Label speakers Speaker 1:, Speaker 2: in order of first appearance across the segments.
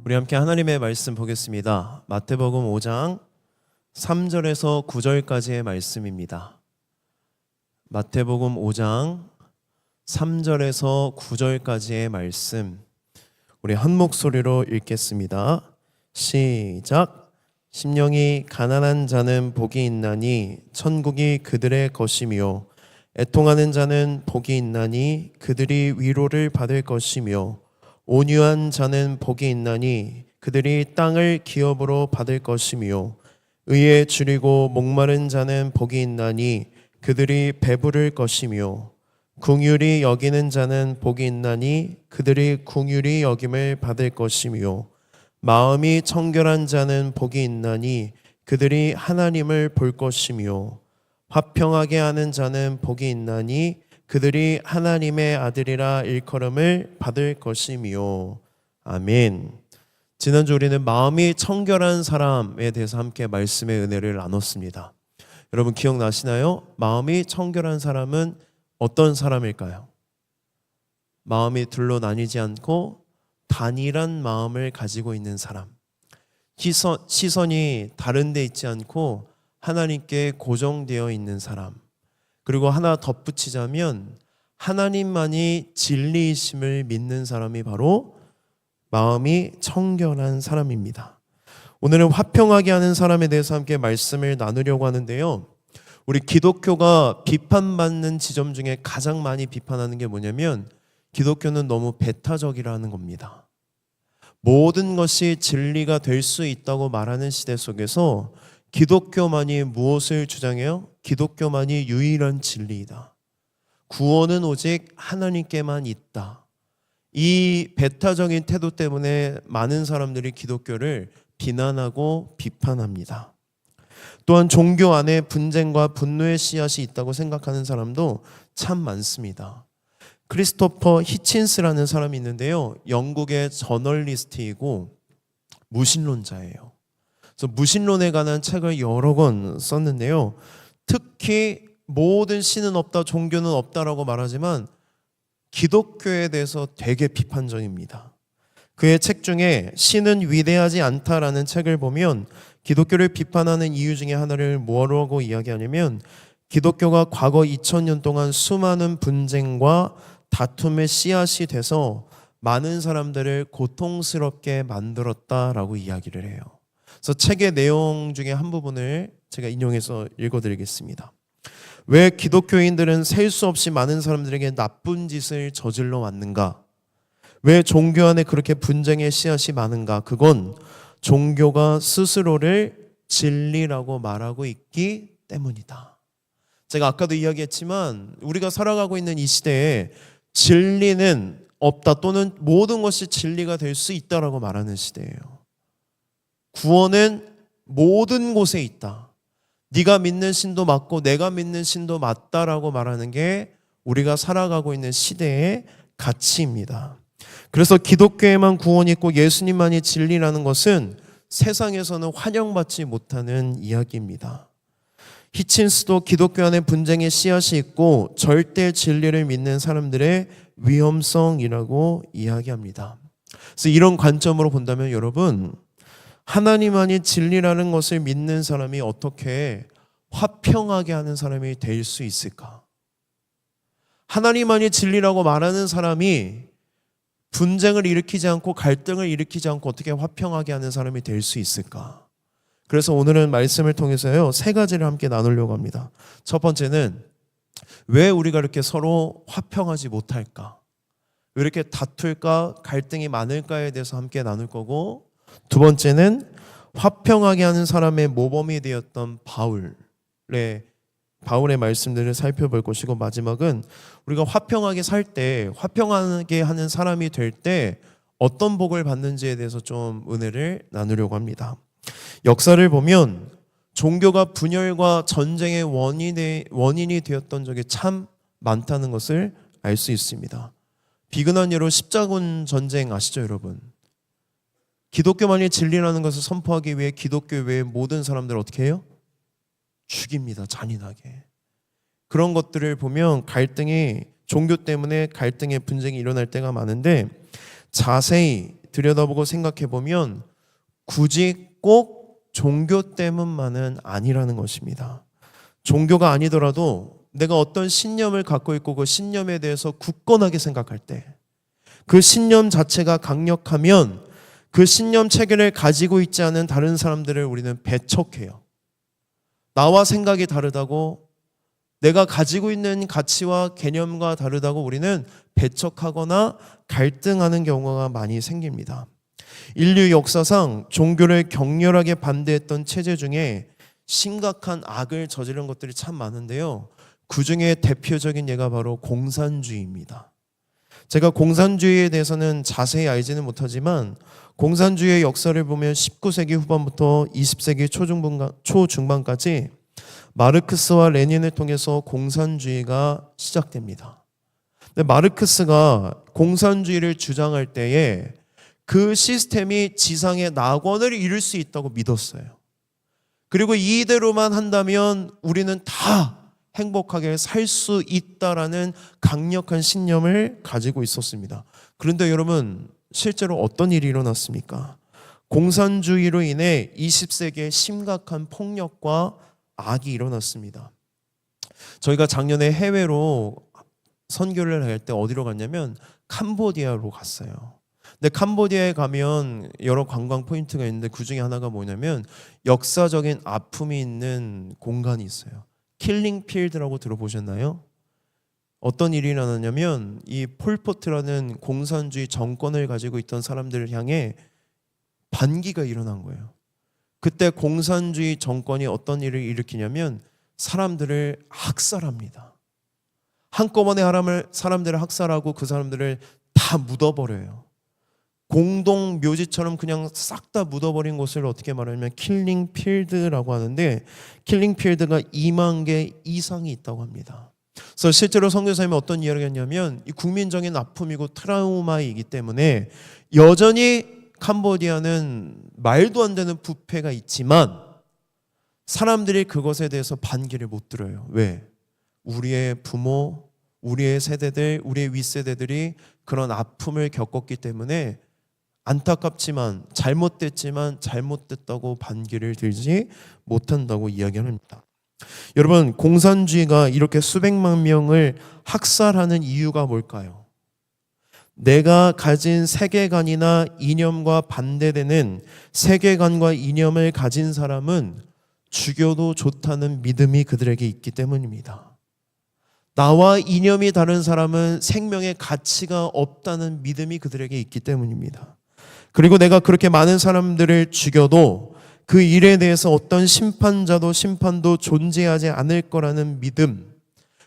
Speaker 1: 우리 함께 하나님의 말씀 보겠습니다. 마태복음 5장 3절에서 9절까지의 말씀입니다. 마태복음 5장 3절에서 9절까지의 말씀, 우리 한 목소리로 읽겠습니다. 시작. 심령이 가난한 자는 복이 있나니 천국이 그들의 것이며, 애통하는 자는 복이 있나니 그들이 위로를 받을 것이며, 온유한 자는 복이 있나니 그들이 땅을 기업으로 받을 것이며, 의에 줄이고 목마른 자는 복이 있나니 그들이 배부를 것이며, 긍휼히 여기는 자는 복이 있나니 그들이 긍휼히 여김을 받을 것이며, 마음이 청결한 자는 복이 있나니 그들이 하나님을 볼 것이며, 화평하게 하는 자는 복이 있나니 그들이 하나님의 아들이라 일컬음을 받을 것이며. 아멘. 지난주 우리는 마음이 청결한 사람에 대해서 함께 말씀의 은혜를 나눴습니다. 여러분 기억나시나요? 마음이 청결한 사람은 어떤 사람일까요? 마음이 둘로 나뉘지 않고 단일한 마음을 가지고 있는 사람, 시선이 다른 데 있지 않고 하나님께 고정되어 있는 사람, 그리고 하나 덧붙이자면 하나님만이 진리이심을 믿는 사람이 바로 마음이 청결한 사람입니다. 오늘은 화평하게 하는 사람에 대해서 함께 말씀을 나누려고 하는데요, 우리 기독교가 비판받는 지점 중에 가장 많이 비판하는 게 뭐냐면, 기독교는 너무 배타적이라는 겁니다. 모든 것이 진리가 될 수 있다고 말하는 시대 속에서 기독교만이 무엇을 주장해요? 기독교만이 유일한 진리이다. 구원은 오직 하나님께만 있다. 이 배타적인 태도 때문에 많은 사람들이 기독교를 비난하고 비판합니다. 또한 종교 안에 분쟁과 분노의 씨앗이 있다고 생각하는 사람도 참 많습니다. 크리스토퍼 히친스라는 사람이 있는데요, 영국의 저널리스트이고 무신론자예요. 그래서 무신론에 관한 책을 여러 권 썼는데요, 특히 모든 신은 없다, 종교는 없다라고 말하지만 기독교에 대해서 되게 비판적입니다. 그의 책 중에 신은 위대하지 않다라는 책을 보면 기독교를 비판하는 이유 중에 하나를 뭐라고 이야기하냐면, 기독교가 과거 2000년 동안 수많은 분쟁과 다툼의 씨앗이 돼서 많은 사람들을 고통스럽게 만들었다라고 이야기를 해요. 그래서 책의 내용 중에 한 부분을 제가 인용해서 읽어드리겠습니다. 왜 기독교인들은 셀 수 없이 많은 사람들에게 나쁜 짓을 저질러 왔는가? 왜 종교 안에 그렇게 분쟁의 씨앗이 많은가? 그건 종교가 스스로를 진리라고 말하고 있기 때문이다. 제가 아까도 이야기했지만 우리가 살아가고 있는 이 시대에 진리는 없다, 또는 모든 것이 진리가 될 수 있다라고 말하는 시대예요. 구원은 모든 곳에 있다. 네가 믿는 신도 맞고 내가 믿는 신도 맞다라고 말하는 게 우리가 살아가고 있는 시대의 가치입니다. 그래서 기독교에만 구원이 있고 예수님만이 진리라는 것은 세상에서는 환영받지 못하는 이야기입니다. 히친스도 기독교 안에 분쟁의 씨앗이 있고 절대 진리를 믿는 사람들의 위험성이라고 이야기합니다. 그래서 이런 관점으로 본다면 여러분, 하나님만이 진리라는 것을 믿는 사람이 어떻게 화평하게 하는 사람이 될 수 있을까? 하나님만이 진리라고 말하는 사람이 분쟁을 일으키지 않고 갈등을 일으키지 않고 어떻게 화평하게 하는 사람이 될 수 있을까? 그래서 오늘은 말씀을 통해서요, 세 가지를 함께 나누려고 합니다. 첫 번째는 왜 우리가 이렇게 서로 화평하지 못할까? 왜 이렇게 다툴까? 갈등이 많을까에 대해서 함께 나눌 거고, 두 번째는 화평하게 하는 사람의 모범이 되었던 바울의 말씀들을 살펴볼 것이고, 마지막은 우리가 화평하게 살 때, 화평하게 하는 사람이 될 때 어떤 복을 받는지에 대해서 좀 은혜를 나누려고 합니다. 역사를 보면 종교가 분열과 전쟁의 원인이 되었던 적이 참 많다는 것을 알 수 있습니다. 비근한 예로 십자군 전쟁 아시죠, 여러분? 기독교만이 진리라는 것을 선포하기 위해 기독교 외의 모든 사람들을 어떻게 해요? 죽입니다, 잔인하게. 그런 것들을 보면 종교 때문에 갈등의 분쟁이 일어날 때가 많은데, 자세히 들여다보고 생각해 보면 굳이 꼭 종교 때문만은 아니라는 것입니다. 종교가 아니더라도 내가 어떤 신념을 갖고 있고 그 신념에 대해서 굳건하게 생각할 때, 그 신념 자체가 강력하면 그 신념 체계를 가지고 있지 않은 다른 사람들을 우리는 배척해요. 나와 생각이 다르다고, 내가 가지고 있는 가치와 개념과 다르다고 우리는 배척하거나 갈등하는 경우가 많이 생깁니다. 인류 역사상 종교를 격렬하게 반대했던 체제 중에 심각한 악을 저지른 것들이 참 많은데요. 그 중에 대표적인 예가 바로 공산주의입니다. 제가 공산주의에 대해서는 자세히 알지는 못하지만 공산주의의 역사를 보면 19세기 후반부터 20세기 초중반까지 마르크스와 레닌을 통해서 공산주의가 시작됩니다. 근데 마르크스가 공산주의를 주장할 때에 그 시스템이 지상의 낙원을 이룰 수 있다고 믿었어요. 그리고 이대로만 한다면 우리는 다 행복하게 살 수 있다라는 강력한 신념을 가지고 있었습니다. 그런데 여러분, 실제로 어떤 일이 일어났습니까? 공산주의로 인해 20세기에 심각한 폭력과 악이 일어났습니다. 저희가 작년에 해외로 선교를 할 때 어디로 갔냐면 캄보디아로 갔어요. 근데 캄보디아에 가면 여러 관광 포인트가 있는데 그 중에 하나가 뭐냐면 역사적인 아픔이 있는 공간이 있어요. 킬링 필드라고 들어보셨나요? 어떤 일이 일어났냐면 이 폴포트라는 공산주의 정권을 가지고 있던 사람들을 향해 반기가 일어난 거예요. 그때 공산주의 정권이 어떤 일을 일으키냐면 사람들을 학살합니다. 한꺼번에 사람들을 학살하고 그 사람들을 다 묻어버려요. 공동 묘지처럼 그냥 싹 다 묻어버린 곳을 어떻게 말하냐면 킬링 필드라고 하는데, 킬링 필드가 2만 개 이상이 있다고 합니다. 그래서 실제로 선교사님이 어떤 이야기를 했냐면 이 국민적인 아픔이고 트라우마이기 때문에 여전히 캄보디아는 말도 안 되는 부패가 있지만 사람들이 그것에 대해서 반기를 못 들어요. 왜? 우리의 부모, 우리의 세대들, 우리의 윗세대들이 그런 아픔을 겪었기 때문에 안타깝지만 잘못됐다고 반기를 들지 못한다고 이야기합니다. 여러분, 공산주의가 이렇게 수백만 명을 학살하는 이유가 뭘까요? 내가 가진 세계관이나 이념과 반대되는 세계관과 이념을 가진 사람은 죽여도 좋다는 믿음이 그들에게 있기 때문입니다. 나와 이념이 다른 사람은 생명의 가치가 없다는 믿음이 그들에게 있기 때문입니다. 그리고 내가 그렇게 많은 사람들을 죽여도 그 일에 대해서 어떤 심판도 존재하지 않을 거라는 믿음,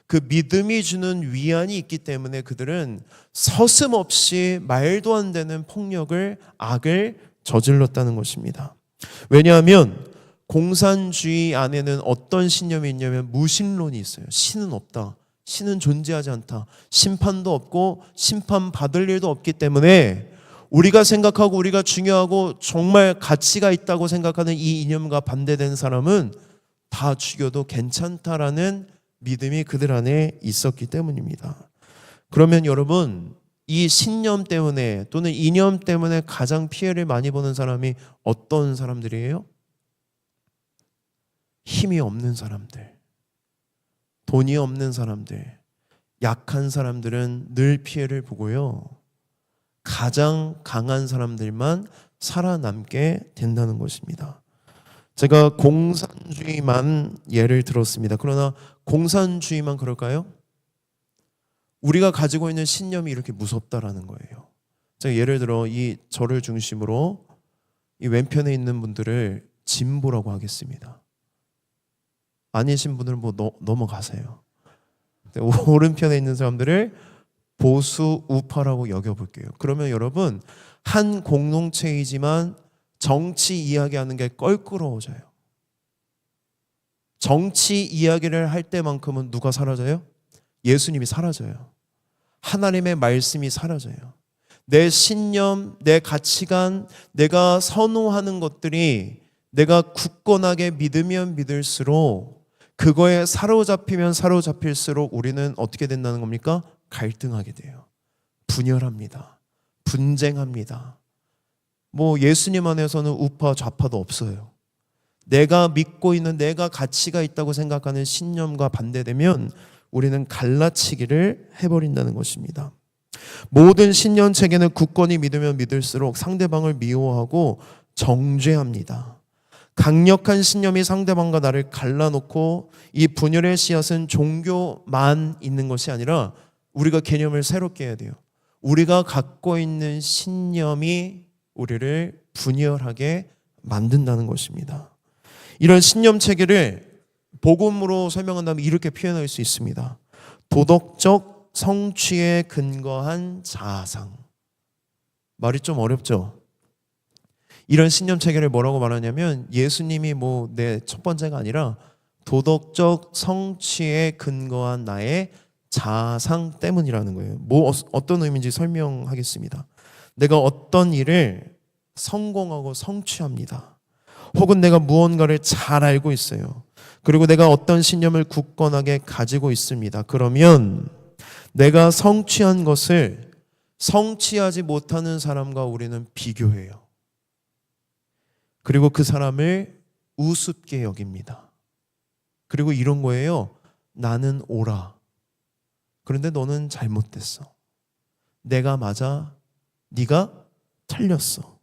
Speaker 1: 그 믿음이 주는 위안이 있기 때문에 그들은 서슴없이 말도 안 되는 폭력을, 악을 저질렀다는 것입니다. 왜냐하면 공산주의 안에는 어떤 신념이 있냐면 무신론이 있어요. 신은 없다. 신은 존재하지 않다. 심판도 없고 심판받을 일도 없기 때문에 우리가 생각하고 우리가 중요하고 정말 가치가 있다고 생각하는 이 이념과 반대된 사람은 다 죽여도 괜찮다라는 믿음이 그들 안에 있었기 때문입니다. 그러면 여러분, 이 신념 때문에 또는 이념 때문에 가장 피해를 많이 보는 사람이 어떤 사람들이에요? 힘이 없는 사람들, 돈이 없는 사람들, 약한 사람들은 늘 피해를 보고요. 가장 강한 사람들만 살아남게 된다는 것입니다. 제가 공산주의만 예를 들었습니다. 그러나 공산주의만 그럴까요? 우리가 가지고 있는 신념이 이렇게 무섭다라는 거예요. 제가 예를 들어 이 저를 중심으로 이 왼편에 있는 분들을 진보라고 하겠습니다. 아니신 분들은 넘어가세요. 오른편에 있는 사람들을 보수 우파라고 여겨볼게요. 그러면 여러분, 한 공동체이지만 정치 이야기하는 게 껄끄러워져요. 정치 이야기를 할 때만큼은 누가 사라져요? 예수님이 사라져요. 하나님의 말씀이 사라져요. 내 신념, 내 가치관, 내가 선호하는 것들이 내가 굳건하게 믿으면 믿을수록, 그거에 사로잡히면 사로잡힐수록 우리는 어떻게 된다는 겁니까? 갈등하게 돼요. 분열합니다. 분쟁합니다. 뭐 예수님 안에서는 우파 좌파도 없어요. 내가 믿고 있는, 내가 가치가 있다고 생각하는 신념과 반대되면 우리는 갈라치기를 해버린다는 것입니다. 모든 신념 체계는 굳건히 믿으면 믿을수록 상대방을 미워하고 정죄합니다. 강력한 신념이 상대방과 나를 갈라놓고, 이 분열의 씨앗은 종교만 있는 것이 아니라 우리가 개념을 새롭게 해야 돼요. 우리가 갖고 있는 신념이 우리를 분열하게 만든다는 것입니다. 이런 신념 체계를 복음으로 설명한다면 이렇게 표현할 수 있습니다. 도덕적 성취에 근거한 자아상. 말이 좀 어렵죠? 이런 신념 체계를 뭐라고 말하냐면, 예수님이 뭐 내 첫 번째가 아니라 도덕적 성취에 근거한 나의 자아상 때문이라는 거예요. 뭐 어떤 의미인지 설명하겠습니다. 내가 어떤 일을 성공하고 성취합니다. 혹은 내가 무언가를 잘 알고 있어요. 그리고 내가 어떤 신념을 굳건하게 가지고 있습니다. 그러면 내가 성취한 것을 성취하지 못하는 사람과 우리는 비교해요. 그리고 그 사람을 우습게 여깁니다. 그리고 이런 거예요. 나는 옳아. 그런데 너는 잘못됐어. 내가 맞아. 네가 틀렸어.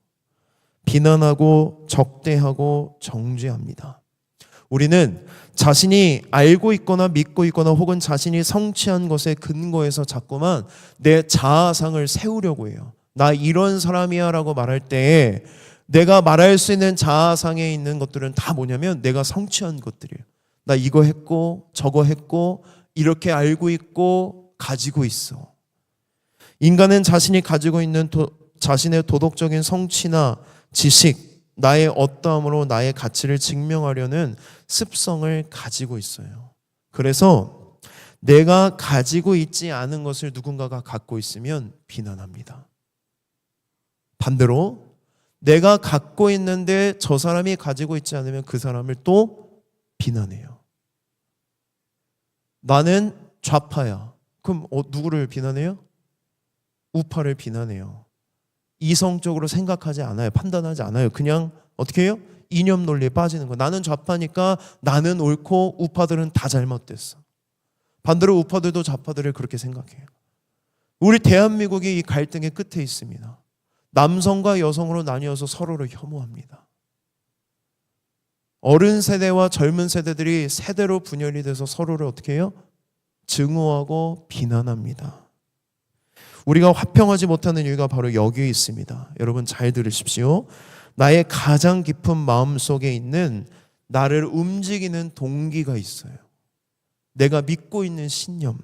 Speaker 1: 비난하고 적대하고 정죄합니다. 우리는 자신이 알고 있거나 믿고 있거나 혹은 자신이 성취한 것에 근거해서 자꾸만 내 자아상을 세우려고 해요. 나 이런 사람이야 라고 말할 때 내가 말할 수 있는 자아상에 있는 것들은 다 뭐냐면 내가 성취한 것들이에요. 나 이거 했고 저거 했고 이렇게 알고 있고 가지고 있어. 인간은 자신이 가지고 있는 자신의 도덕적인 성취나 지식, 나의 어떠함으로 나의 가치를 증명하려는 습성을 가지고 있어요. 그래서 내가 가지고 있지 않은 것을 누군가가 갖고 있으면 비난합니다. 반대로 내가 갖고 있는데 저 사람이 가지고 있지 않으면 그 사람을 또 비난해요. 나는 좌파야. 그럼 누구를 비난해요? 우파를 비난해요. 이성적으로 생각하지 않아요. 판단하지 않아요. 그냥 어떻게 해요? 이념 논리에 빠지는 거예요. 나는 좌파니까 나는 옳고 우파들은 다 잘못됐어. 반대로 우파들도 좌파들을 그렇게 생각해요. 우리 대한민국이 이 갈등의 끝에 있습니다. 남성과 여성으로 나뉘어서 서로를 혐오합니다. 어른 세대와 젊은 세대들이 세대로 분열이 돼서 서로를 어떻게 해요? 증오하고 비난합니다. 우리가 화평하지 못하는 이유가 바로 여기에 있습니다. 여러분 잘 들으십시오. 나의 가장 깊은 마음 속에 있는 나를 움직이는 동기가 있어요. 내가 믿고 있는 신념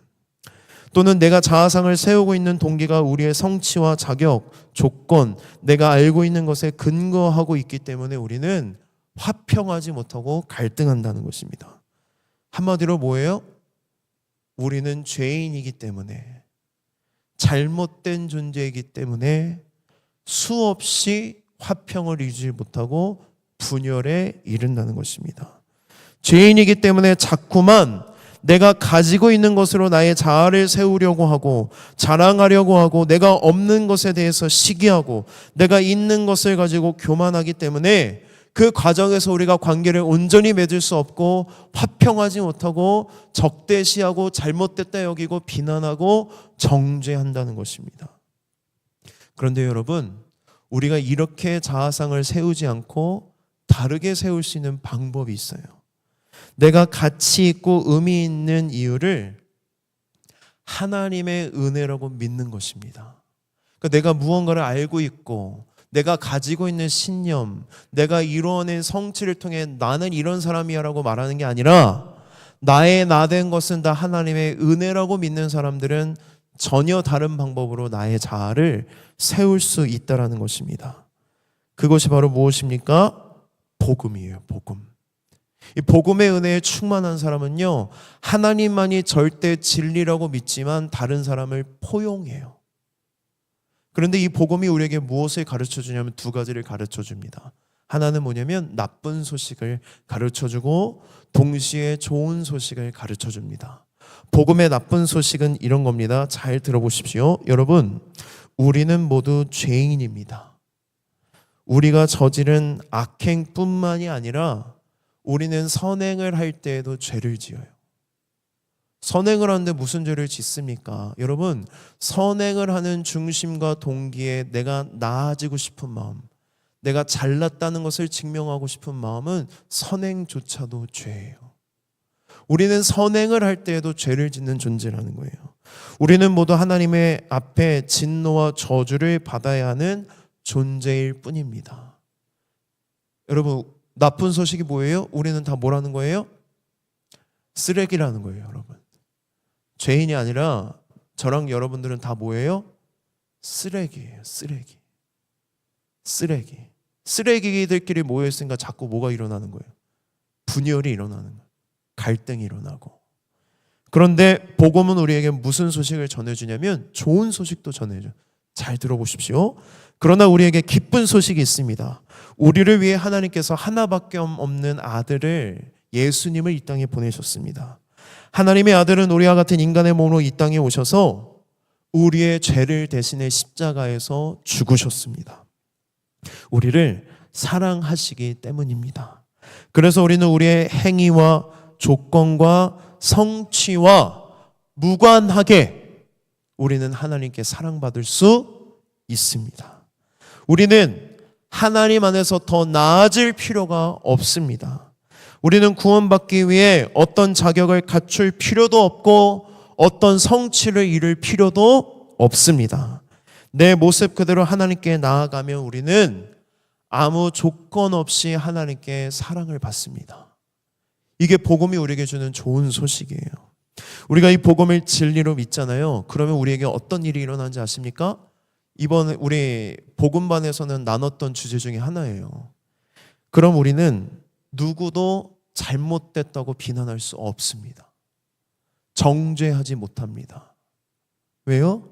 Speaker 1: 또는 내가 자아상을 세우고 있는 동기가 우리의 성취와 자격, 조건, 내가 알고 있는 것에 근거하고 있기 때문에 우리는 화평하지 못하고 갈등한다는 것입니다. 한마디로 뭐예요? 우리는 죄인이기 때문에, 잘못된 존재이기 때문에 수없이 화평을 이루지 못하고 분열에 이른다는 것입니다. 죄인이기 때문에 자꾸만 내가 가지고 있는 것으로 나의 자아를 세우려고 하고 자랑하려고 하고 내가 없는 것에 대해서 시기하고 내가 있는 것을 가지고 교만하기 때문에 그 과정에서 우리가 관계를 온전히 맺을 수 없고 화평하지 못하고 적대시하고 잘못됐다 여기고 비난하고 정죄한다는 것입니다. 그런데 여러분, 우리가 이렇게 자아상을 세우지 않고 다르게 세울 수 있는 방법이 있어요. 내가 가치 있고 의미 있는 이유를 하나님의 은혜라고 믿는 것입니다. 그러니까 내가 무언가를 알고 있고 내가 가지고 있는 신념, 내가 이루어낸 성취를 통해 나는 이런 사람이야 라고 말하는 게 아니라 나의 나 된 것은 다 하나님의 은혜라고 믿는 사람들은 전혀 다른 방법으로 나의 자아를 세울 수 있다는 것입니다. 그것이 바로 무엇입니까? 복음이에요. 복음. 이 복음의 은혜에 충만한 사람은요, 하나님만이 절대 진리라고 믿지만 다른 사람을 포용해요. 그런데 이 복음이 우리에게 무엇을 가르쳐 주냐면 두 가지를 가르쳐 줍니다. 하나는 뭐냐면 나쁜 소식을 가르쳐 주고 동시에 좋은 소식을 가르쳐 줍니다. 복음의 나쁜 소식은 이런 겁니다. 잘 들어보십시오. 여러분, 우리는 모두 죄인입니다. 우리가 저지른 악행뿐만이 아니라 우리는 선행을 할 때에도 죄를 지어요. 선행을 하는데 무슨 죄를 짓습니까? 여러분, 선행을 하는 중심과 동기에 내가 나아지고 싶은 마음, 내가 잘났다는 것을 증명하고 싶은 마음은 선행조차도 죄예요. 우리는 선행을 할 때에도 죄를 짓는 존재라는 거예요. 우리는 모두 하나님의 앞에 진노와 저주를 받아야 하는 존재일 뿐입니다. 여러분, 나쁜 소식이 뭐예요? 우리는 다 뭐라는 거예요? 쓰레기라는 거예요, 여러분. 죄인이 아니라 저랑 여러분들은 다 뭐예요? 쓰레기예요, 쓰레기. 쓰레기. 쓰레기들끼리 모여있으니까 자꾸 뭐가 일어나는 거예요? 분열이 일어나는 거예요. 갈등이 일어나고. 그런데 복음은 우리에게 무슨 소식을 전해주냐면 좋은 소식도 전해줘요. 잘 들어보십시오. 그러나 우리에게 기쁜 소식이 있습니다. 우리를 위해 하나님께서 하나밖에 없는 아들을, 예수님을 이 땅에 보내셨습니다. 하나님의 아들은 우리와 같은 인간의 몸으로 이 땅에 오셔서 우리의 죄를 대신해 십자가에서 죽으셨습니다. 우리를 사랑하시기 때문입니다. 그래서 우리는 우리의 행위와 조건과 성취와 무관하게 우리는 하나님께 사랑받을 수 있습니다. 우리는 하나님 안에서 더 나아질 필요가 없습니다. 우리는 구원받기 위해 어떤 자격을 갖출 필요도 없고 어떤 성취를 이룰 필요도 없습니다. 내 모습 그대로 하나님께 나아가면 우리는 아무 조건 없이 하나님께 사랑을 받습니다. 이게 복음이 우리에게 주는 좋은 소식이에요. 우리가 이 복음을 진리로 믿잖아요. 그러면 우리에게 어떤 일이 일어나는지 아십니까? 이번 우리 복음반에서는 나눴던 주제 중에 하나예요. 그럼 우리는 누구도 잘못됐다고 비난할 수 없습니다. 정죄하지 못합니다. 왜요?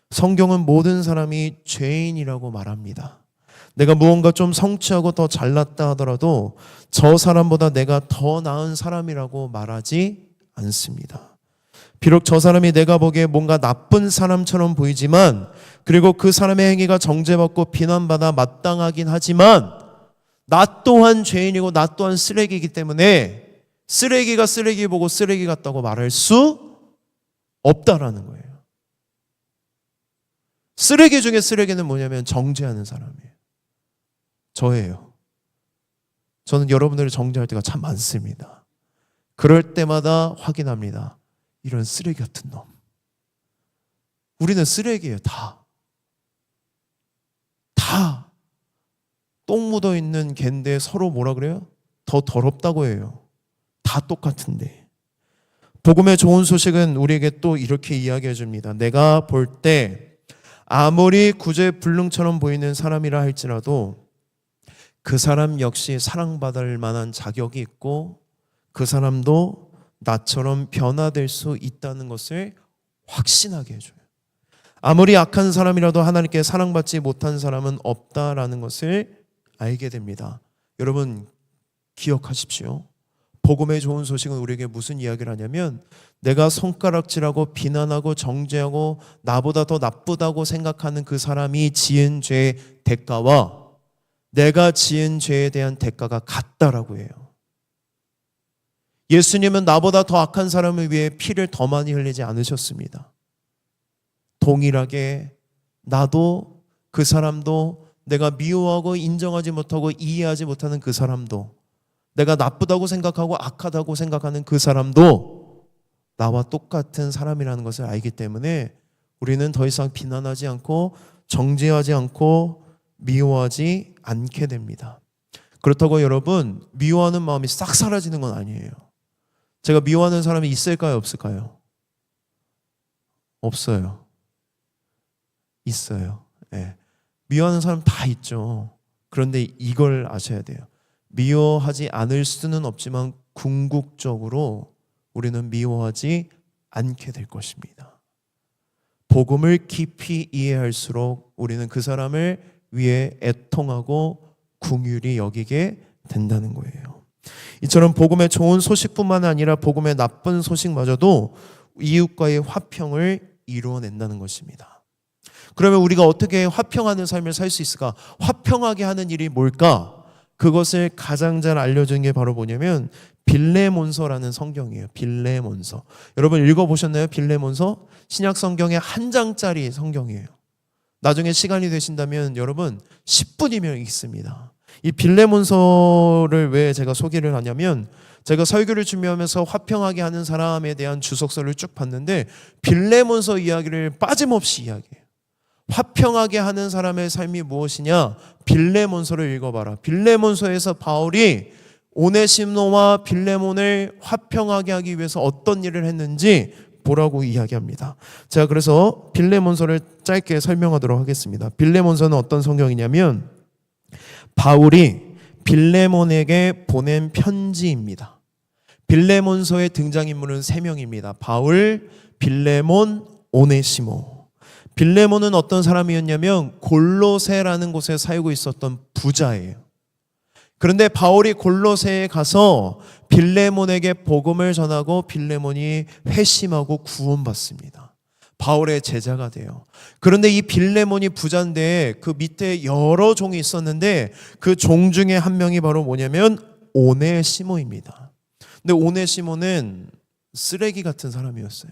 Speaker 1: 성경은 모든 사람이 죄인이라고 말합니다. 내가 무언가 좀 성취하고 더 잘났다 하더라도 저 사람보다 내가 더 나은 사람이라고 말하지 않습니다. 비록 저 사람이 내가 보기에 뭔가 나쁜 사람처럼 보이지만, 그리고 그 사람의 행위가 정죄받고 비난받아 마땅하긴 하지만 나 또한 죄인이고 나 또한 쓰레기이기 때문에 쓰레기가 쓰레기 보고 쓰레기 같다고 말할 수 없다라는 거예요. 쓰레기 중에 쓰레기는 뭐냐면 정죄하는 사람이에요. 저예요. 저는 여러분들을 정죄할 때가 참 많습니다. 그럴 때마다 확인합니다. 이런 쓰레기 같은 놈. 우리는 쓰레기예요. 다 똥 묻어있는 갠데 서로 뭐라 그래요? 더 더럽다고 해요. 다 똑같은데. 복음의 좋은 소식은 우리에게 또 이렇게 이야기해 줍니다. 내가 볼 때 아무리 구제불능처럼 보이는 사람이라 할지라도 그 사람 역시 사랑받을 만한 자격이 있고 그 사람도 나처럼 변화될 수 있다는 것을 확신하게 해줘요. 아무리 악한 사람이라도 하나님께 사랑받지 못한 사람은 없다라는 것을 알게 됩니다. 여러분 기억하십시오. 복음의 좋은 소식은 우리에게 무슨 이야기를 하냐면 내가 손가락질하고 비난하고 정죄하고 나보다 더 나쁘다고 생각하는 그 사람이 지은 죄의 대가와 내가 지은 죄에 대한 대가가 같다라고 해요. 예수님은 나보다 더 악한 사람을 위해 피를 더 많이 흘리지 않으셨습니다. 동일하게 나도 그 사람도 내가 미워하고 인정하지 못하고 이해하지 못하는 그 사람도 내가 나쁘다고 생각하고 악하다고 생각하는 그 사람도 나와 똑같은 사람이라는 것을 알기 때문에 우리는 더 이상 비난하지 않고 정죄하지 않고 미워하지 않게 됩니다. 그렇다고 여러분 미워하는 마음이 싹 사라지는 건 아니에요. 제가 미워하는 사람이 있을까요? 없을까요? 없어요. 있어요. 네. 미워하는 사람 다 있죠. 그런데 이걸 아셔야 돼요. 미워하지 않을 수는 없지만 궁극적으로 우리는 미워하지 않게 될 것입니다. 복음을 깊이 이해할수록 우리는 그 사람을 위해 애통하고 긍휼히 여기게 된다는 거예요. 이처럼 복음의 좋은 소식뿐만 아니라 복음의 나쁜 소식마저도 이웃과의 화평을 이루어낸다는 것입니다. 그러면 우리가 어떻게 화평하는 삶을 살 수 있을까? 화평하게 하는 일이 뭘까? 그것을 가장 잘 알려주는 게 바로 뭐냐면 빌레몬서라는 성경이에요. 빌레몬서. 여러분 읽어보셨나요? 빌레몬서? 신약 성경의 한 장짜리 성경이에요. 나중에 시간이 되신다면 여러분 10분이면 읽습니다. 이 빌레몬서를 왜 제가 소개를 하냐면 제가 설교를 준비하면서 화평하게 하는 사람에 대한 주석서를 쭉 봤는데 빌레몬서 이야기를 빠짐없이 이야기해요. 화평하게 하는 사람의 삶이 무엇이냐? 빌레몬서를 읽어봐라. 빌레몬서에서 바울이 오네시모와 빌레몬을 화평하게 하기 위해서 어떤 일을 했는지 보라고 이야기합니다. 제가 그래서 빌레몬서를 짧게 설명하도록 하겠습니다. 빌레몬서는 어떤 성경이냐면 바울이 빌레몬에게 보낸 편지입니다. 빌레몬서의 등장인물은 3명입니다. 바울, 빌레몬, 오네시모. 빌레몬은 어떤 사람이었냐면 골로새라는 곳에 살고 있었던 부자예요. 그런데 바울이 골로새에 가서 빌레몬에게 복음을 전하고 빌레몬이 회심하고 구원받습니다. 바울의 제자가 돼요. 그런데 이 빌레몬이 부자인데 그 밑에 여러 종이 있었는데 그 종 중에 한 명이 바로 뭐냐면 오네시모입니다. 근데 오네시모는 쓰레기 같은 사람이었어요.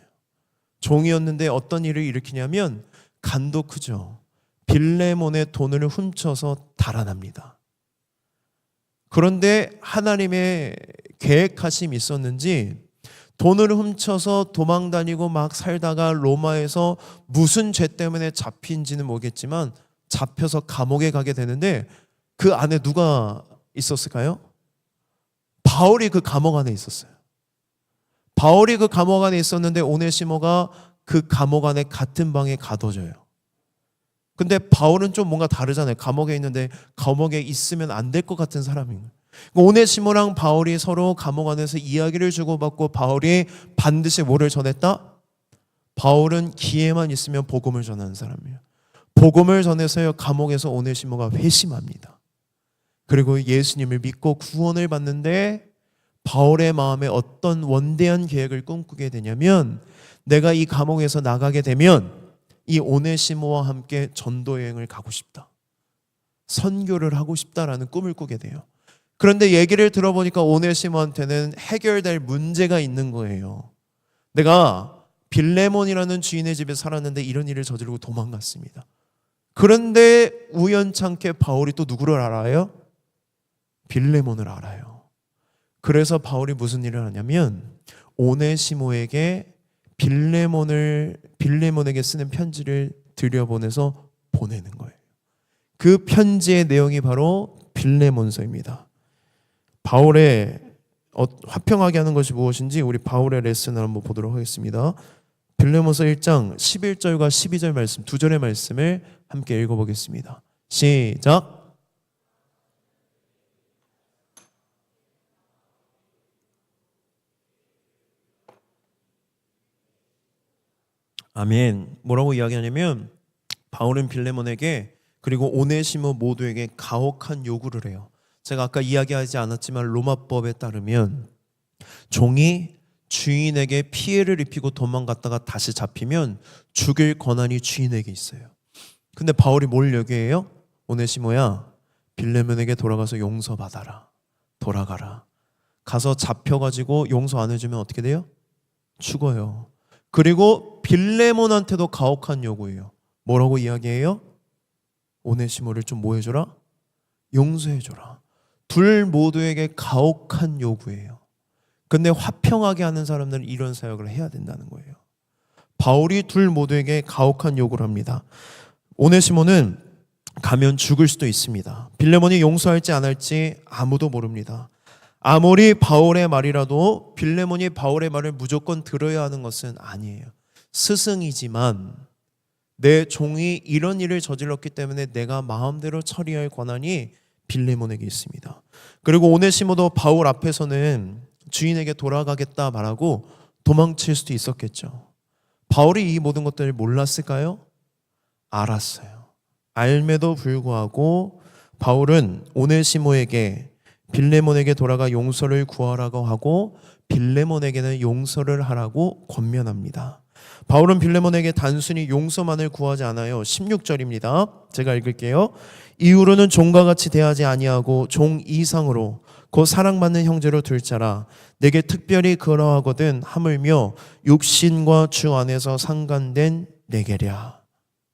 Speaker 1: 종이었는데 어떤 일을 일으키냐면 간도 크죠. 빌레몬의 돈을 훔쳐서 달아납니다. 그런데 하나님의 계획하심이 있었는지 돈을 훔쳐서 도망다니고 막 살다가 로마에서 무슨 죄 때문에 잡힌지는 모르겠지만 잡혀서 감옥에 가게 되는데 그 안에 누가 있었을까요? 바울이 그 감옥 안에 있었어요. 바울이 그 감옥 안에 있었는데 오네시모가 그 감옥 안에 같은 방에 가둬져요. 근데 바울은 좀 뭔가 다르잖아요. 감옥에 있는데 감옥에 있으면 안 될 것 같은 사람인 오네시모랑 바울이 서로 감옥 안에서 이야기를 주고받고 바울이 반드시 뭐를 전했다? 바울은 기회만 있으면 복음을 전하는 사람이에요. 복음을 전해서요 감옥에서 오네시모가 회심합니다. 그리고 예수님을 믿고 구원을 받는데 바울의 마음에 어떤 원대한 계획을 꿈꾸게 되냐면 내가 이 감옥에서 나가게 되면 이 오네시모와 함께 전도 여행을 가고 싶다. 선교를 하고 싶다라는 꿈을 꾸게 돼요. 그런데 얘기를 들어보니까 오네시모한테는 해결될 문제가 있는 거예요. 내가 빌레몬이라는 주인의 집에 살았는데 이런 일을 저지르고 도망갔습니다. 그런데 우연찮게 바울이 또 누구를 알아요? 빌레몬을 알아요. 그래서 바울이 무슨 일을 하냐면 오네시모에게 빌레몬에게 쓰는 편지를 들여보내서 보내는 거예요. 그 편지의 내용이 바로 빌레몬서입니다. 바울의 화평하게 하는 것이 무엇인지 우리 바울의 레슨을 한번 보도록 하겠습니다. 빌레몬서 1장 11절과 12절 말씀, 두 절의 말씀을 함께 읽어보겠습니다. 시작. 아멘. 뭐라고 이야기하냐면 바울은 빌레몬에게 그리고 오네시모 모두에게 가혹한 요구를 해요. 제가 아까 이야기하지 않았지만 로마법에 따르면 종이 주인에게 피해를 입히고 도망갔다가 다시 잡히면 죽일 권한이 주인에게 있어요. 근데 바울이 뭘 얘기해요? 오네시모야, 빌레몬에게 돌아가서 용서받아라. 돌아가라. 가서 잡혀가지고 용서 안 해주면 어떻게 돼요? 죽어요. 그리고 빌레몬한테도 가혹한 요구예요. 뭐라고 이야기해요? 오네시모를 좀 뭐 해줘라? 용서해줘라. 둘 모두에게 가혹한 요구예요. 근데 화평하게 하는 사람들은 이런 사역을 해야 된다는 거예요. 바울이 둘 모두에게 가혹한 요구를 합니다. 오네시모는 가면 죽을 수도 있습니다. 빌레몬이 용서할지 안 할지 아무도 모릅니다. 아무리 바울의 말이라도 빌레몬이 바울의 말을 무조건 들어야 하는 것은 아니에요. 스승이지만 내 종이 이런 일을 저질렀기 때문에 내가 마음대로 처리할 권한이 빌레몬에게 있습니다. 그리고 오네시모도 바울 앞에서는 주인에게 돌아가겠다 말하고 도망칠 수도 있었겠죠. 바울이 이 모든 것들을 몰랐을까요? 알았어요. 알매도 불구하고 바울은 오네시모에게 빌레몬에게 돌아가 용서를 구하라고 하고 빌레몬에게는 용서를 하라고 권면합니다. 바울은 빌레몬에게 단순히 용서만을 구하지 않아요. 16절입니다. 제가 읽을게요. 이후로는 종과 같이 대하지 아니하고 종 이상으로 곧 사랑받는 형제로 둘 자라. 내게 특별히 그러하거든 하물며 육신과 주 안에서 상간된 내게랴.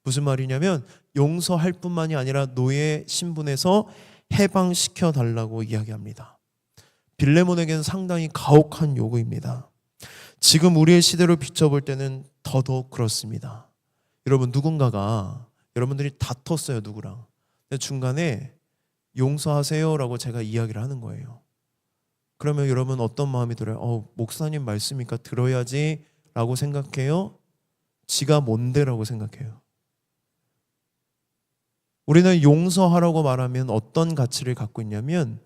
Speaker 1: 무슨 말이냐면 용서할 뿐만이 아니라 노예 신분에서 해방시켜 달라고 이야기합니다. 빌레몬에게는 상당히 가혹한 요구입니다. 지금 우리의 시대로 비춰볼 때는 더더욱 그렇습니다. 여러분, 누군가가 여러분들이 다퉜어요, 누구랑. 근데 중간에 용서하세요라고 제가 이야기를 하는 거예요. 그러면 여러분 어떤 마음이 들어요? 목사님 말씀이니까 들어야지 라고 생각해요? 지가 뭔데라고 생각해요? 우리는 용서하라고 말하면 어떤 가치를 갖고 있냐면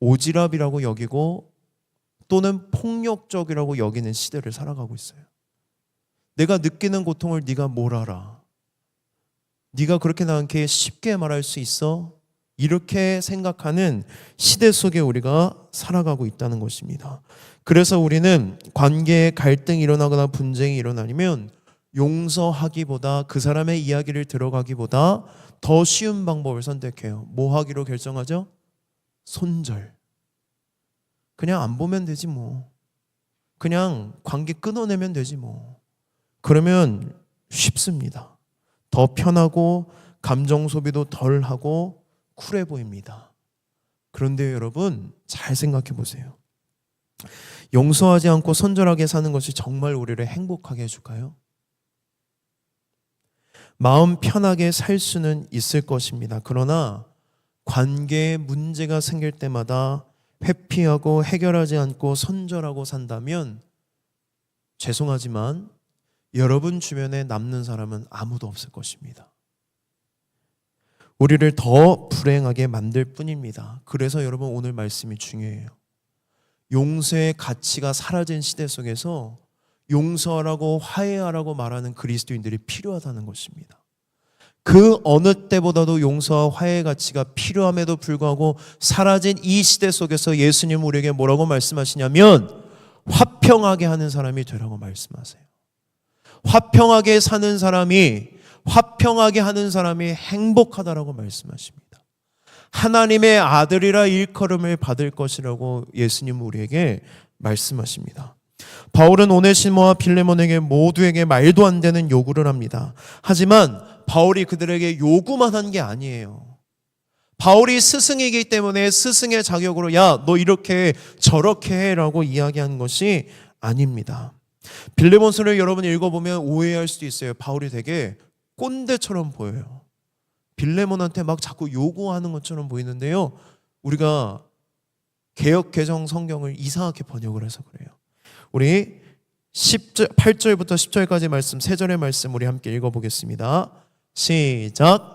Speaker 1: 오지랖이라고 여기고 또는 폭력적이라고 여기는 시대를 살아가고 있어요. 내가 느끼는 고통을 네가 뭘 알아? 네가 그렇게 나한테 쉽게 말할 수 있어? 이렇게 생각하는 시대 속에 우리가 살아가고 있다는 것입니다. 그래서 우리는 관계에 갈등이 일어나거나 분쟁이 일어나면 용서하기보다 그 사람의 이야기를 들어가기보다 더 쉬운 방법을 선택해요. 뭐 하기로 결정하죠? 손절. 그냥 안 보면 되지 뭐. 그냥 관계 끊어내면 되지 뭐. 그러면 쉽습니다. 더 편하고 감정 소비도 덜 하고 쿨해 보입니다. 그런데 여러분 잘 생각해 보세요. 용서하지 않고 손절하게 사는 것이 정말 우리를 행복하게 해줄까요? 마음 편하게 살 수는 있을 것입니다. 그러나 관계에 문제가 생길 때마다 회피하고 해결하지 않고 손절하고 산다면 죄송하지만 여러분 주변에 남는 사람은 아무도 없을 것입니다. 우리를 더 불행하게 만들 뿐입니다. 그래서 여러분 오늘 말씀이 중요해요. 용서의 가치가 사라진 시대 속에서 용서하라고 화해하라고 말하는 그리스도인들이 필요하다는 것입니다. 그 어느 때보다도 용서와 화해의 가치가 필요함에도 불구하고 사라진 이 시대 속에서 예수님 우리에게 뭐라고 말씀하시냐면 화평하게 하는 사람이 되라고 말씀하세요. 화평하게 사는 사람이, 화평하게 하는 사람이 행복하다라고 말씀하십니다. 하나님의 아들이라 일컬음을 받을 것이라고 예수님 우리에게 말씀하십니다. 바울은 오네시모와 빌레몬에게 모두에게 말도 안 되는 요구를 합니다. 하지만 바울이 그들에게 요구만 한 게 아니에요. 바울이 스승이기 때문에 스승의 자격으로 야, 너 이렇게 저렇게 해라고 이야기한 것이 아닙니다. 빌레몬서를 여러분이 읽어보면 오해할 수도 있어요. 바울이 되게 꼰대처럼 보여요. 빌레몬한테 막 자꾸 요구하는 것처럼 보이는데요. 우리가 개역 개정 성경을 이상하게 번역을 해서 그래요. 우리 8절부터 10절까지 말씀, 3절의 말씀 우리 함께 읽어보겠습니다. 시작.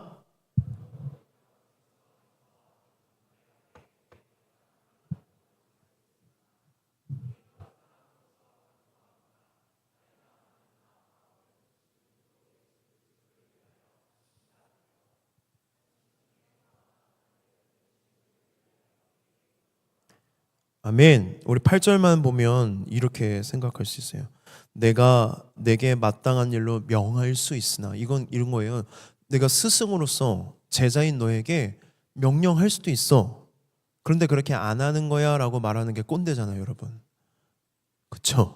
Speaker 1: 아멘. 우리 8절만 보면 이렇게 생각할 수 있어요. 내가 내게 마땅한 일로 명할 수 있으나, 이건 이런 거예요. 내가 스승으로서 제자인 너에게 명령할 수도 있어. 그런데 그렇게 안 하는 거야 라고 말하는 게 꼰대잖아요, 여러분. 그쵸?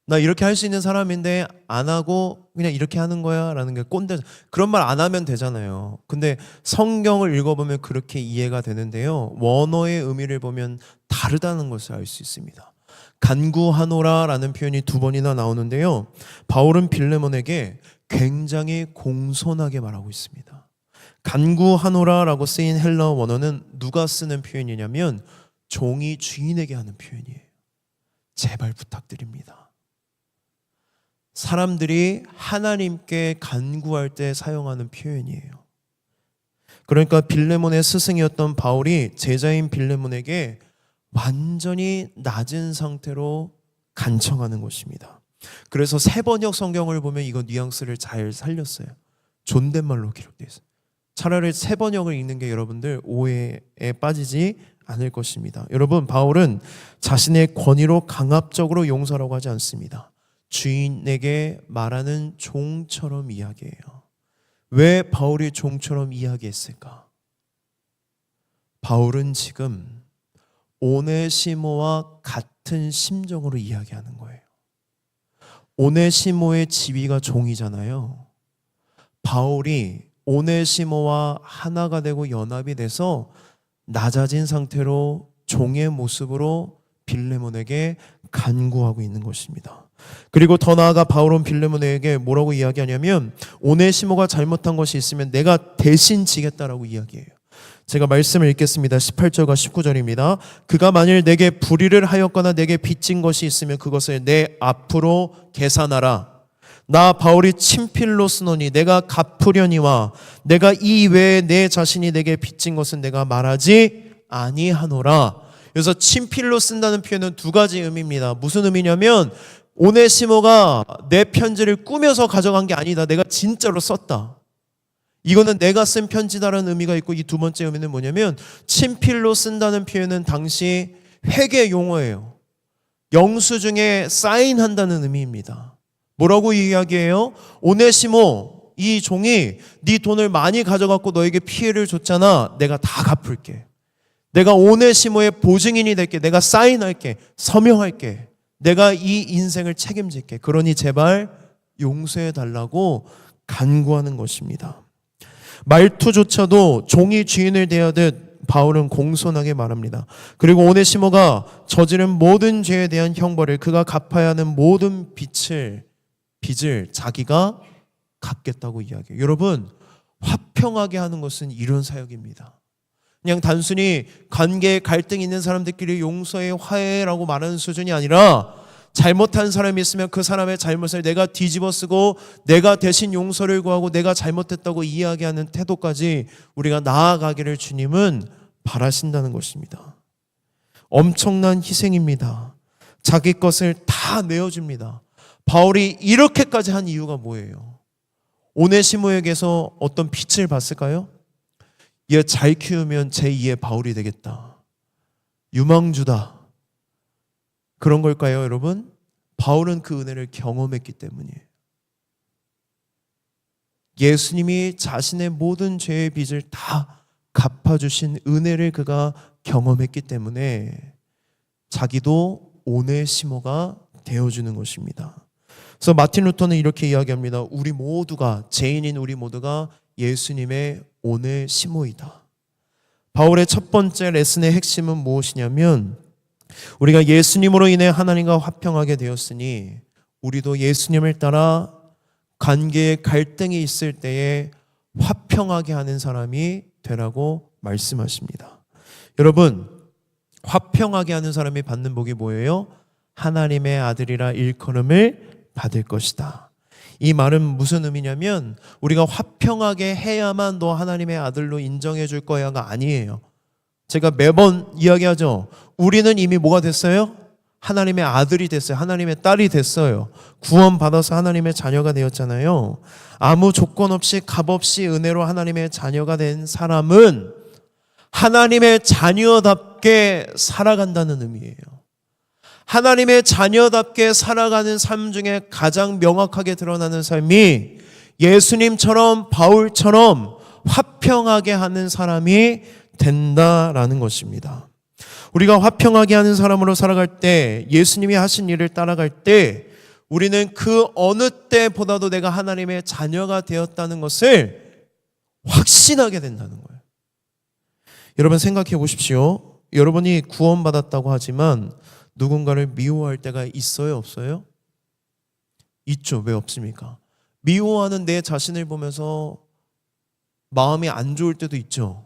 Speaker 1: 나 이렇게 할 수 있는 사람인데 안 하고 그냥 이렇게 하는 거야 라는 게 꼰대. 그런 말 안 하면 되잖아요. 근데 성경을 읽어보면 그렇게 이해가 되는데요, 원어의 의미를 보면 다르다는 것을 알 수 있습니다. 간구하노라 라는 표현이 2번이나 나오는데요, 바울은 빌레몬에게 굉장히 공손하게 말하고 있습니다. 간구하노라 라고 쓰인 헬라어 원어는 누가 쓰는 표현이냐면 종이 주인에게 하는 표현이에요. 제발 부탁드립니다. 사람들이 하나님께 간구할 때 사용하는 표현이에요. 그러니까 빌레몬의 스승이었던 바울이 제자인 빌레몬에게 완전히 낮은 상태로 간청하는 것입니다. 그래서 세번역 성경을 보면 이거 뉘앙스를 잘 살렸어요. 존댓말로 기록되어 있어요. 차라리 세번역을 읽는 게 여러분들 오해에 빠지지 않을 것입니다. 여러분, 바울은 자신의 권위로 강압적으로 용서라고 하지 않습니다. 주인에게 말하는 종처럼 이야기해요. 왜 바울이 종처럼 이야기했을까? 바울은 지금 오네시모와 같은 심정으로 이야기하는 거예요. 오네시모의 지위가 종이잖아요. 바울이 오네시모와 하나가 되고 연합이 돼서 낮아진 상태로 종의 모습으로 빌레몬에게 간구하고 있는 것입니다. 그리고 더 나아가 바울은 빌레몬에게 뭐라고 이야기하냐면 오네시모가 잘못한 것이 있으면 내가 대신 지겠다라고 이야기해요. 제가 말씀을 읽겠습니다. 18절과 19절입니다. 그가 만일 내게 불의를 하였거나 내게 빚진 것이 있으면 그것을 내 앞으로 계산하라. 나 바울이 친필로 쓰노니 내가 갚으려니와 내가 이 외에 내 자신이 내게 빚진 것은 내가 말하지 아니하노라. 그래서 친필로 쓴다는 표현은 두 가지 의미입니다. 무슨 의미냐면 오네시모가 내 편지를 꾸며서 가져간 게 아니다. 내가 진짜로 썼다. 이거는 내가 쓴 편지다라는 의미가 있고, 이 두 번째 의미는 뭐냐면 친필로 쓴다는 표현은 당시 회계 용어예요. 영수증에 사인한다는 의미입니다. 뭐라고 이야기해요? 오네시모, 이 종이 네 돈을 많이 가져갖고 너에게 피해를 줬잖아. 내가 다 갚을게. 내가 오네시모의 보증인이 될게. 내가 사인할게. 서명할게. 내가 이 인생을 책임질게. 그러니 제발 용서해달라고 간구하는 것입니다. 말투조차도 종이 주인을 대하듯 바울은 공손하게 말합니다. 그리고 오네시모가 저지른 모든 죄에 대한 형벌을, 그가 갚아야 하는 모든 빚을 자기가 갚겠다고 이야기해요. 여러분, 화평하게 하는 것은 이런 사역입니다. 그냥 단순히 관계에 갈등이 있는 사람들끼리 용서해 화해라고 말하는 수준이 아니라, 잘못한 사람이 있으면 그 사람의 잘못을 내가 뒤집어 쓰고 내가 대신 용서를 구하고 내가 잘못했다고 이야기하는 태도까지 우리가 나아가기를 주님은 바라신다는 것입니다. 엄청난 희생입니다. 자기 것을 다 내어줍니다. 바울이 이렇게까지 한 이유가 뭐예요? 오네시모에게서 어떤 빛을 봤을까요? 얘 잘 키우면 제2의 바울이 되겠다. 유망주다. 그런 걸까요, 여러분? 바울은 그 은혜를 경험했기 때문이에요. 예수님이 자신의 모든 죄의 빚을 다 갚아주신 은혜를 그가 경험했기 때문에 자기도 오네시모가 되어주는 것입니다. 그래서 마틴 루터는 이렇게 이야기합니다. 우리 모두가, 죄인인 우리 모두가 예수님의 오네시모이다. 바울의 첫 번째 레슨의 핵심은 무엇이냐면, 우리가 예수님으로 인해 하나님과 화평하게 되었으니 우리도 예수님을 따라 관계에 갈등이 있을 때에 화평하게 하는 사람이 되라고 말씀하십니다. 여러분, 화평하게 하는 사람이 받는 복이 뭐예요? 하나님의 아들이라 일컬음을 받을 것이다. 이 말은 무슨 의미냐면 우리가 화평하게 해야만 너 하나님의 아들로 인정해 줄 거야가 아니에요. 제가 매번 이야기하죠. 우리는 이미 뭐가 됐어요? 하나님의 아들이 됐어요. 하나님의 딸이 됐어요. 구원받아서 하나님의 자녀가 되었잖아요. 아무 조건 없이 값 없이 은혜로 하나님의 자녀가 된 사람은 하나님의 자녀답게 살아간다는 의미예요. 하나님의 자녀답게 살아가는 삶 중에 가장 명확하게 드러나는 삶이 예수님처럼 바울처럼 화평하게 하는 사람이 된다라는 것입니다. 우리가 화평하게 하는 사람으로 살아갈 때, 예수님이 하신 일을 따라갈 때 우리는 그 어느 때보다도 내가 하나님의 자녀가 되었다는 것을 확신하게 된다는 거예요. 여러분 생각해 보십시오. 여러분이 구원받았다고 하지만 누군가를 미워할 때가 있어요, 없어요? 있죠. 왜 없습니까? 미워하는 내 자신을 보면서 마음이 안 좋을 때도 있죠.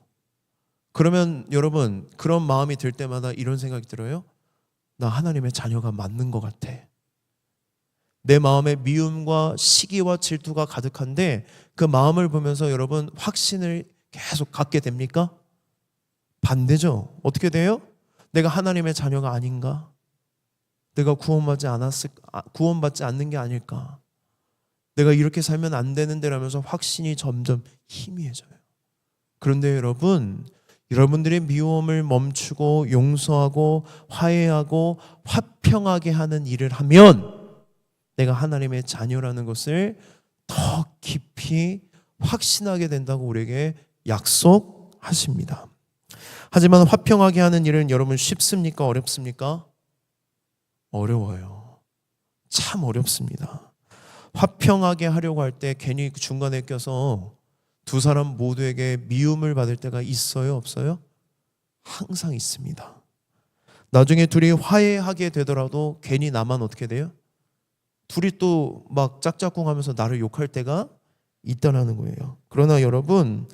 Speaker 1: 그러면 여러분, 그런 마음이 들 때마다 이런 생각이 들어요. 나 하나님의 자녀가 맞는 것 같아. 내 마음에 미움과 시기와 질투가 가득한데 그 마음을 보면서 여러분 확신을 계속 갖게 됩니까? 반대죠. 어떻게 돼요? 내가 하나님의 자녀가 아닌가? 내가 구원받지 않는 게 아닐까? 내가 이렇게 살면 안 되는데 라면서 확신이 점점 희미해져요. 그런데 여러분들의 미움을 멈추고 용서하고 화해하고 화평하게 하는 일을 하면 내가 하나님의 자녀라는 것을 더 깊이 확신하게 된다고 우리에게 약속하십니다. 하지만 화평하게 하는 일은 여러분 쉽습니까? 어렵습니까? 어려워요. 참 어렵습니다. 화평하게 하려고 할 때 괜히 중간에 껴서 두 사람 모두에게 미움을 받을 때가 있어요? 없어요? 항상 있습니다. 나중에 둘이 화해하게 되더라도 괜히 나만 어떻게 돼요? 둘이 또 막 짝짝꿍하면서 나를 욕할 때가 있다라는 거예요. 그러나 여러분,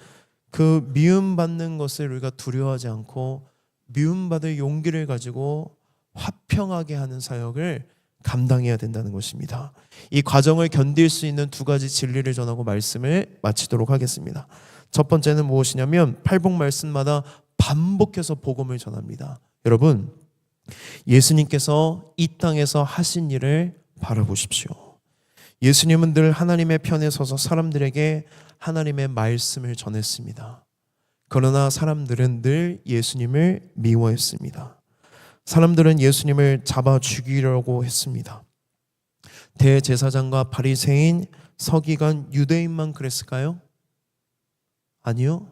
Speaker 1: 그 미움받는 것을 우리가 두려워하지 않고 미움받을 용기를 가지고 화평하게 하는 사역을 감당해야 된다는 것입니다. 이 과정을 견딜 수 있는 두 가지 진리를 전하고 말씀을 마치도록 하겠습니다. 첫 번째는 무엇이냐면 팔복 말씀마다 반복해서 복음을 전합니다. 여러분, 예수님께서 이 땅에서 하신 일을 바라보십시오. 예수님은 늘 하나님의 편에 서서 사람들에게 하나님의 말씀을 전했습니다. 그러나 사람들은 늘 예수님을 미워했습니다. 사람들은 예수님을 잡아 죽이려고 했습니다. 대제사장과 바리새인, 서기관, 유대인만 그랬을까요? 아니요.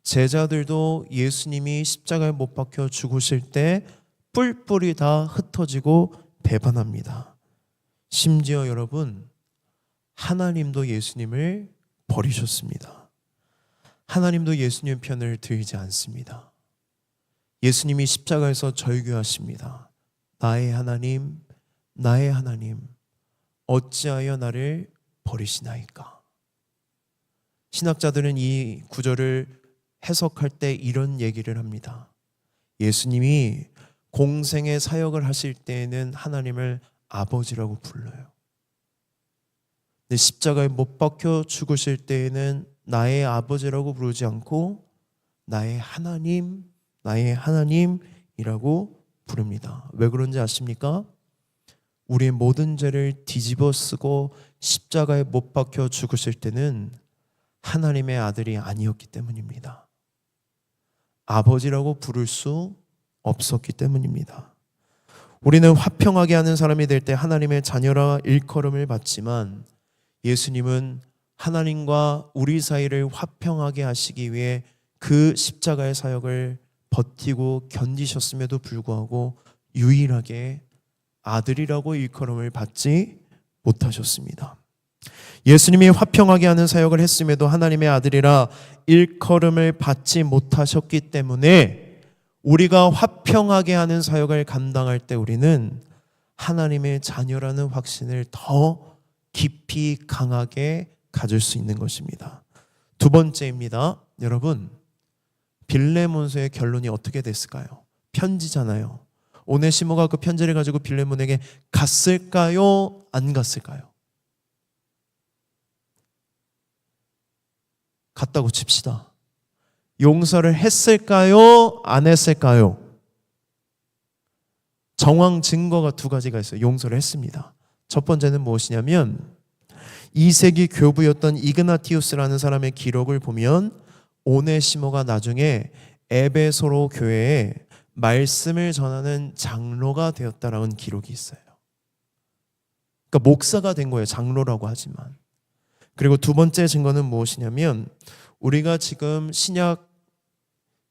Speaker 1: 제자들도 예수님이 십자가에 못 박혀 죽으실 때 뿔뿔이 다 흩어지고 배반합니다. 심지어 여러분, 하나님도 예수님을 버리셨습니다. 하나님도 예수님 편을 들지 않습니다. 예수님이 십자가에서 절규하십니다. 나의 하나님, 나의 하나님, 어찌하여 나를 버리시나이까? 신학자들은 이 구절을 해석할 때 이런 얘기를 합니다. 예수님이 공생의 사역을 하실 때에는 하나님을 아버지라고 불러요. 근데 십자가에 못 박혀 죽으실 때에는 나의 아버지라고 부르지 않고 나의 하나님, 나의 하나님이라고 부릅니다. 왜 그런지 아십니까? 우리의 모든 죄를 뒤집어 쓰고 십자가에 못 박혀 죽으실 때는 하나님의 아들이 아니었기 때문입니다. 아버지라고 부를 수 없었기 때문입니다. 우리는 화평하게 하는 사람이 될 때 하나님의 자녀라 일컬음을 받지만 예수님은 하나님과 우리 사이를 화평하게 하시기 위해 그 십자가의 사역을 버티고 견디셨음에도 불구하고 유일하게 아들이라고 일컬음을 받지 못하셨습니다. 예수님이 화평하게 하는 사역을 했음에도 하나님의 아들이라 일컬음을 받지 못하셨기 때문에 우리가 화평하게 하는 사역을 감당할 때 우리는 하나님의 자녀라는 확신을 더 깊이 강하게 가질 수 있는 것입니다. 두 번째입니다. 여러분, 빌레몬서의 결론이 어떻게 됐을까요? 편지잖아요. 오네시모가 그 편지를 가지고 빌레몬에게 갔을까요? 안 갔을까요? 갔다고 칩시다. 용서를 했을까요? 안 했을까요? 정황 증거가 두 가지가 있어요. 용서를 했습니다. 첫 번째는 무엇이냐면 2세기 교부였던 이그나티우스라는 사람의 기록을 보면 오네시모가 나중에 에베소로 교회에 말씀을 전하는 장로가 되었다라는 기록이 있어요. 그러니까 목사가 된 거예요. 장로라고 하지만. 그리고 두 번째 증거는 무엇이냐면 우리가 지금 신약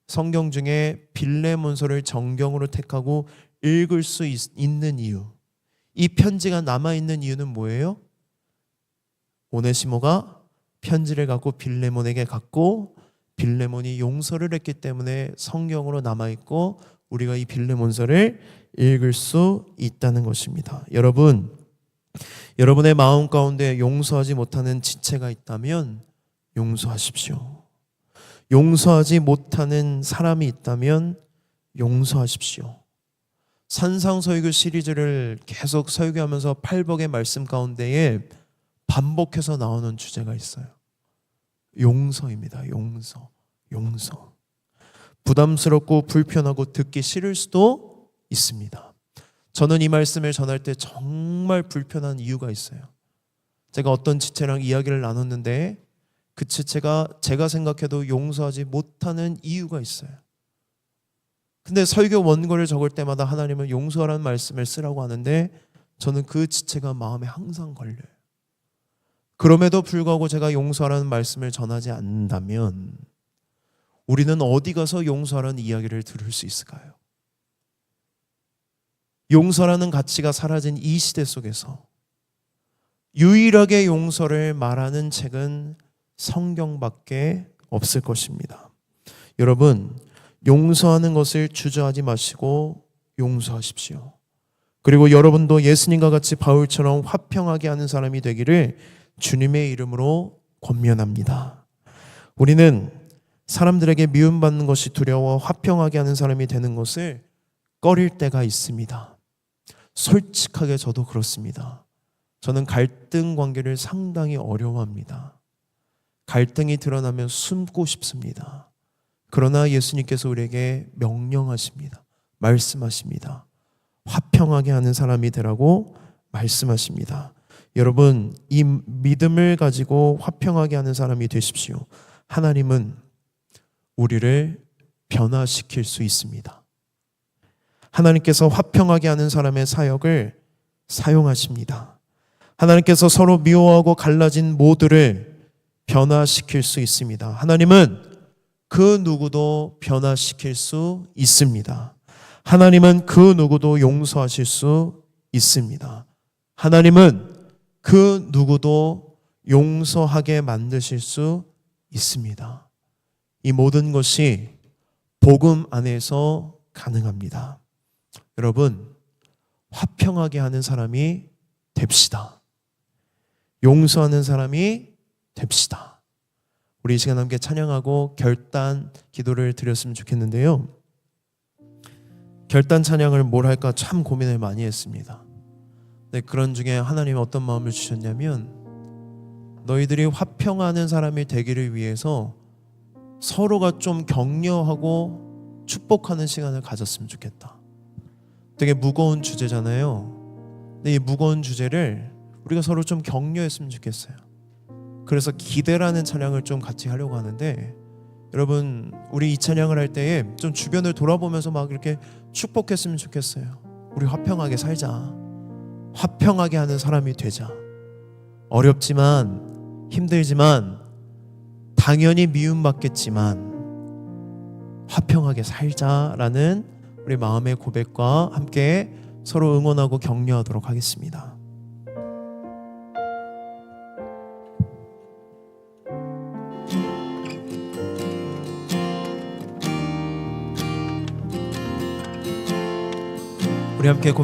Speaker 1: 성경 중에 빌레몬서를 정경으로 택하고 읽을 수 있는 이유, 이 편지가 남아있는 이유는 뭐예요? 오네시모가 편지를 갖고 빌레몬에게 갔고 빌레몬이 용서를 했기 때문에 성경으로 남아있고 우리가 이 빌레몬서를 읽을 수 있다는 것입니다. 여러분, 여러분의 마음 가운데 용서하지 못하는 지체가 있다면 용서하십시오. 용서하지 못하는 사람이 있다면 용서하십시오. 산상설교 시리즈를 계속 설교하면서 팔복의 말씀 가운데에 반복해서 나오는 주제가 있어요. 용서입니다. 용서. 부담스럽고 불편하고 듣기 싫을 수도 있습니다. 저는 이 말씀을 전할 때 정말 불편한 이유가 있어요. 제가 어떤 지체랑 이야기를 나눴는데 그 지체가 제가 생각해도 용서하지 못하는 이유가 있어요. 근데 설교 원고를 적을 때마다 하나님은 용서라는 말씀을 쓰라고 하는데 저는 그 지체가 마음에 항상 걸려요. 그럼에도 불구하고 제가 용서하라는 말씀을 전하지 않는다면 우리는 어디 가서 용서하라는 이야기를 들을 수 있을까요? 용서라는 가치가 사라진 이 시대 속에서 유일하게 용서를 말하는 책은 성경밖에 없을 것입니다. 여러분, 용서하는 것을 주저하지 마시고 용서하십시오. 그리고 여러분도 예수님과 같이 바울처럼 화평하게 하는 사람이 되기를 주님의 이름으로 권면합니다. 우리는 사람들에게 미움받는 것이 두려워 화평하게 하는 사람이 되는 것을 꺼릴 때가 있습니다. 솔직하게 저도 그렇습니다. 저는 갈등 관계를 상당히 어려워합니다. 갈등이 드러나면 숨고 싶습니다. 그러나 예수님께서 우리에게 명령하십니다. 말씀하십니다. 화평하게 하는 사람이 되라고 말씀하십니다. 여러분, 이 믿음을 가지고 화평하게 하는 사람이 되십시오. 하나님은 우리를 변화시킬 수 있습니다. 하나님께서 화평하게 하는 사람의 사역을 사용하십니다. 하나님께서 서로 미워하고 갈라진 모두를 변화시킬 수 있습니다. 하나님은 그 누구도 변화시킬 수 있습니다. 하나님은 그 누구도 용서하실 수 있습니다. 하나님은 그 누구도 용서하게 만드실 수 있습니다. 이 모든 것이 복음 안에서 가능합니다. 여러분, 화평하게 하는 사람이 됩시다. 용서하는 사람이 됩시다. 우리 이 시간 함께 찬양하고 결단 기도를 드렸으면 좋겠는데요. 결단 찬양을 뭘 할까 참 고민을 많이 했습니다. 네, 그런 중에 하나님이 어떤 마음을 주셨냐면 너희들이 화평하는 사람이 되기를 위해서 서로가 좀 격려하고 축복하는 시간을 가졌으면 좋겠다. 되게 무거운 주제잖아요. 근데 이 무거운 주제를 우리가 서로 좀 격려했으면 좋겠어요. 그래서 기대라는 찬양을 좀 같이 하려고 하는데 여러분, 우리 이 찬양을 할 때에 좀 주변을 돌아보면서 막 이렇게 축복했으면 좋겠어요. 우리 화평하게 살자. 화평하게 하는 사람이 되자. 어렵지만 힘들지만 당연히 미움받겠지만 화평하게 살자라는 우리 마음의 고백과 함께 서로 응원하고 격려하도록 하겠습니다. 우리 함께